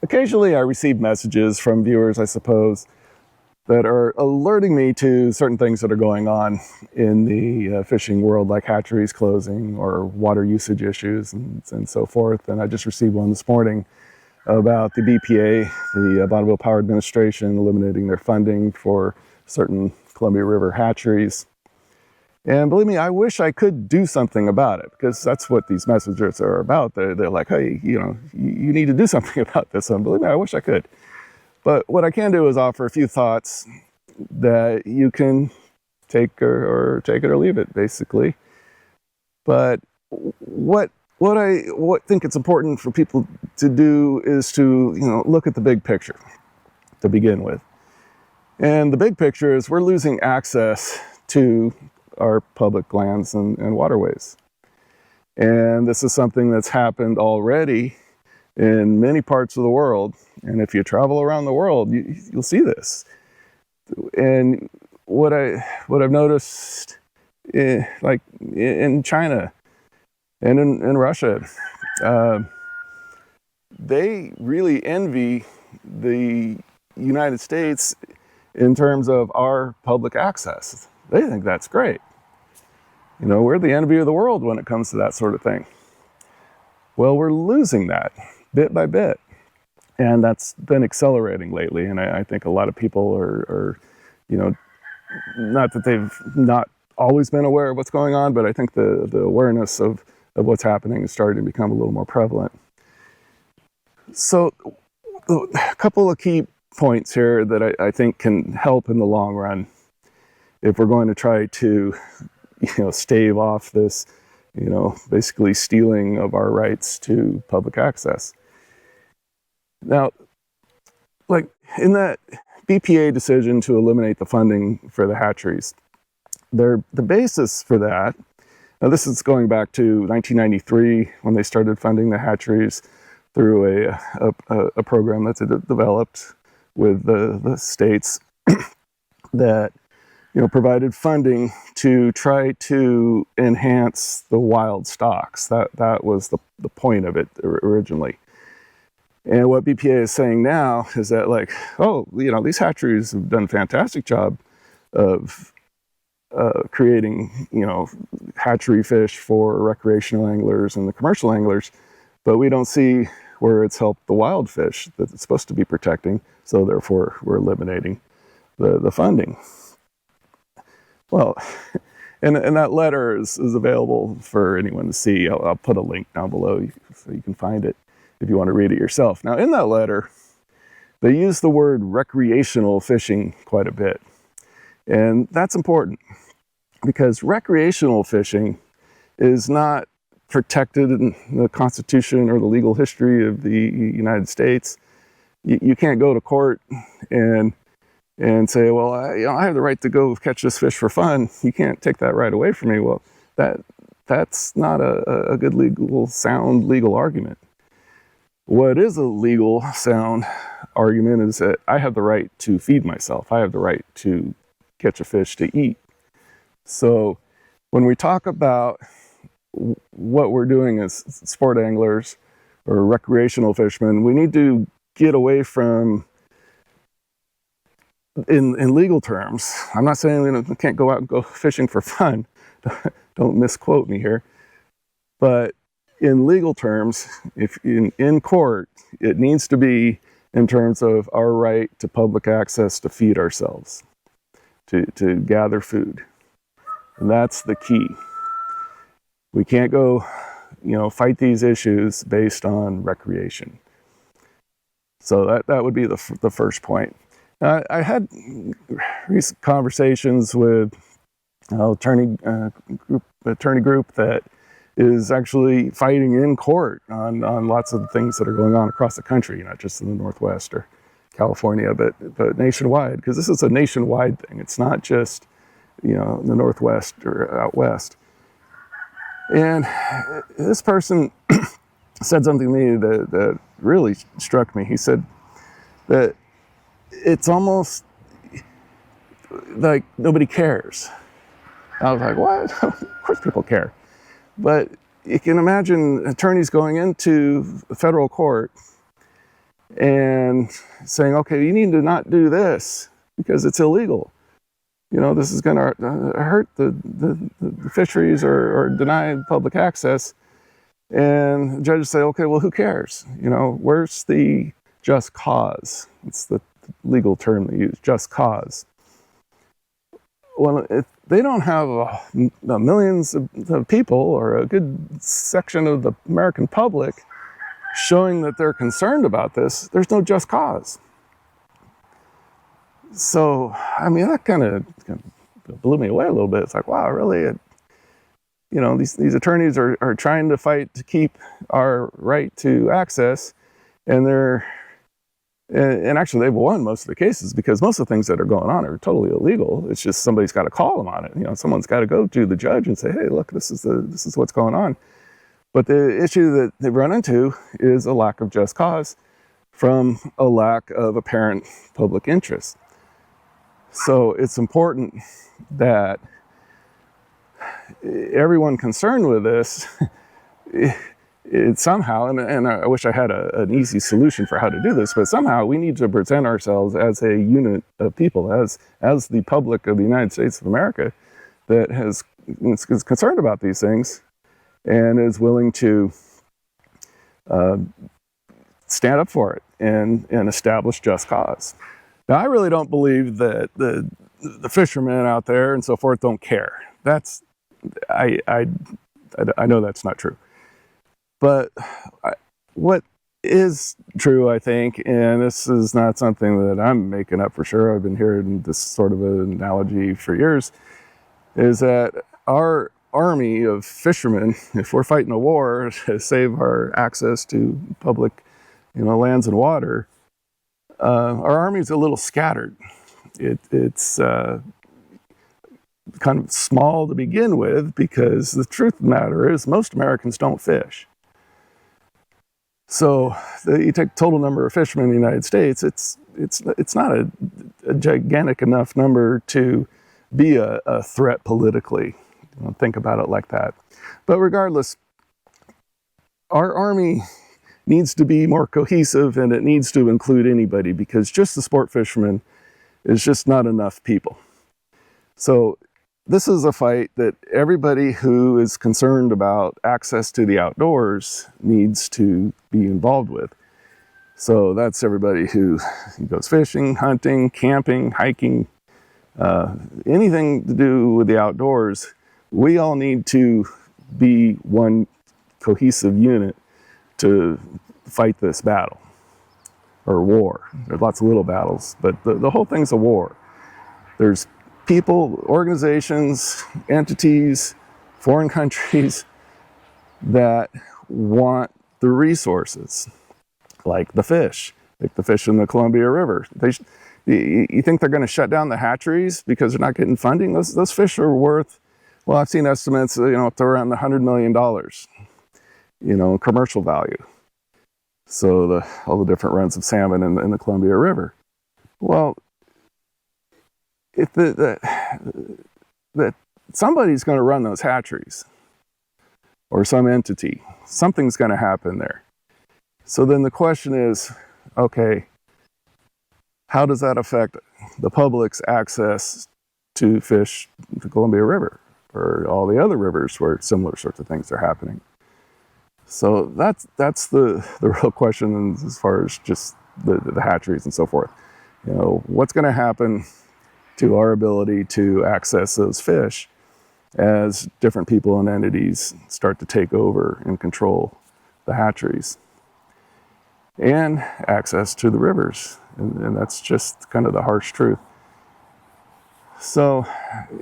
Occasionally I receive messages from viewers, I suppose, that are alerting me to certain things that are going on in the fishing world, like hatcheries closing or water usage issues and so forth. And I just received one this morning about the BPA, the Bonneville Power Administration, eliminating their funding for certain Columbia River hatcheries. And believe me, I wish I could do something about it, because that's what these messages are about. They're like, hey, you need to do something about this. And believe me, I wish I could. But what I can do is offer a few thoughts that you can take or take it or leave it, basically. But what I think it's important for people to do is to look at the big picture to begin with. And the big picture is we're losing access to our public lands and waterways. And this is something that's happened already in many parts of the world. And if you travel around the world, you'll see this. And what I've noticed, like in China and in Russia, they really envy the United States in terms of our public access. They think that's great. We're the envy of the world when it comes to that sort of thing. Well, we're losing that bit by bit. And that's been accelerating lately. And I think a lot of people are not that they've not always been aware of what's going on, but I think the awareness of what's happening is starting to become a little more prevalent. So a couple of key points here that I think can help in the long run if we're going to try to stave off this basically stealing of our rights to public access. Now, like in that BPA decision to eliminate the funding for the hatcheries, the basis for that, now this is going back to 1993 when they started funding the hatcheries through a program that's developed with the states that provided funding to try to enhance the wild stocks. That was the point of it originally. And what BPA is saying now is that, like, these hatcheries have done a fantastic job of creating, hatchery fish for recreational anglers and the commercial anglers, but we don't see where it's helped the wild fish that it's supposed to be protecting, so therefore we're eliminating the funding. Well, and that letter is available for anyone to see. I'll put a link down below so you can find it if you want to read it yourself. Now, in that letter, they use the word recreational fishing quite a bit. And that's important because recreational fishing is not protected in the Constitution or the legal history of the United States. You can't go to court and say, well, I have the right to go catch this fish for fun. You can't take that right away from me. Well, that's not a good sound legal argument. What is a legal sound argument is that I have the right to feed myself. I have the right to catch a fish to eat. So when we talk about what we're doing as sport anglers or recreational fishermen, we need to get away from, in legal terms, I'm not saying we can't go out and go fishing for fun. Don't misquote me here. But in legal terms, if in court, it needs to be in terms of our right to public access to feed ourselves, to gather food. And that's the key. We can't go, fight these issues based on recreation. So that would be the first point. I had recent conversations with an attorney group that is actually fighting in court on lots of the things that are going on across the country, not just in the Northwest or California, but nationwide, because this is a nationwide thing. It's not just, in the Northwest or out West. And this person said something to me that really struck me. He said that it's almost like nobody cares. I was like, what? Of course people care. But you can imagine attorneys going into the federal court and saying, okay, you need to not do this because it's illegal. You know, this is going to hurt the fisheries or deny public access. And the judges say, okay, well, who cares? You know, where's the just cause? It's the legal term they use, just cause. Well, if they don't have millions of people or a good section of the American public showing that they're concerned about this, there's no just cause. So, I mean, that kind of blew me away a little bit. It's like, wow, really? You know, these attorneys are trying to fight to keep our right to access, and actually they've won most of the cases because most of the things that are going on are totally illegal. It's just somebody's got to call them on it. You know, someone's got to go to the judge and say, hey, look, this is what's going on. But the issue that they've run into is a lack of just cause from a lack of apparent public interest. So it's important that everyone concerned with this, it somehow, and I wish I had an easy solution for how to do this, but somehow we need to present ourselves as a unit of people, as the public of the United States of America that is concerned about these things and is willing to stand up for it and establish just cause. Now, I really don't believe that the fishermen out there and so forth don't care. I know that's not true. But what is true, I think, and this is not something that I'm making up for sure, I've been hearing this sort of an analogy for years, is that our army of fishermen, if we're fighting a war to save our access to public, lands and water, our army's a little scattered. It's kind of small to begin with because the truth of the matter is most Americans don't fish. So you take total number of fishermen in the United States, it's not a gigantic enough number to be a threat politically. Think about it like that. But regardless, our army needs to be more cohesive and it needs to include anybody because just the sport fishermen is just not enough people. So this is a fight that everybody who is concerned about access to the outdoors needs to be involved with. So that's everybody who goes fishing, hunting, camping, hiking, anything to do with the outdoors. We all need to be one cohesive unit to fight this battle or war. There's lots of little battles, but the whole thing's a war. There's people, organizations, entities, foreign countries that want the resources, like the fish in the Columbia River. You think they're going to shut down the hatcheries because they're not getting funding? Those fish are worth, well, I've seen estimates, up to around $100 million, commercial value. So all the different runs of salmon in the Columbia River. Well, if that somebody's going to run those hatcheries or some entity, something's going to happen there. So then the question is, okay, how does that affect the public's access to fish the Columbia River or all the other rivers where similar sorts of things are happening? So that's the real question as far as just the hatcheries and so forth. What's going to happen to our ability to access those fish as different people and entities start to take over and control the hatcheries and access to the rivers. And that's just kind of the harsh truth. So,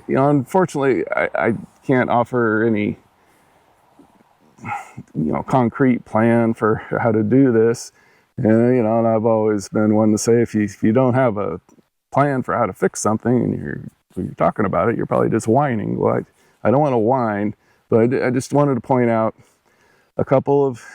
unfortunately, I can't offer any, concrete plan for how to do this. And I've always been one to say, if you don't have a plan for how to fix something and you're talking about it, you're probably just whining. Well, I don't want to whine, but I just wanted to point out a couple of,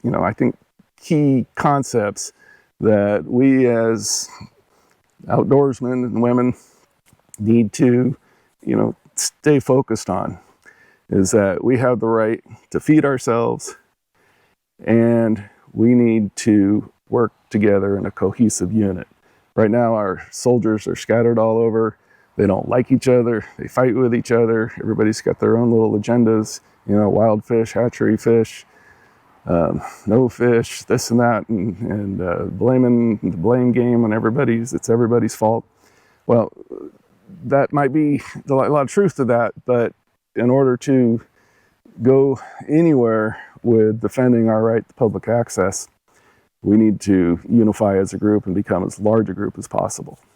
I think key concepts that we as outdoorsmen and women need to, stay focused on, is that we have the right to feed ourselves and we need to work together in a cohesive unit. Right now, our soldiers are scattered all over. They don't like each other. They fight with each other. Everybody's got their own little agendas, you know, wild fish, hatchery fish, no fish, this and that, and blaming the blame game on it's everybody's fault. Well, that might be a lot of truth to that, but in order to go anywhere with defending our right to public access, we need to unify as a group and become as large a group as possible.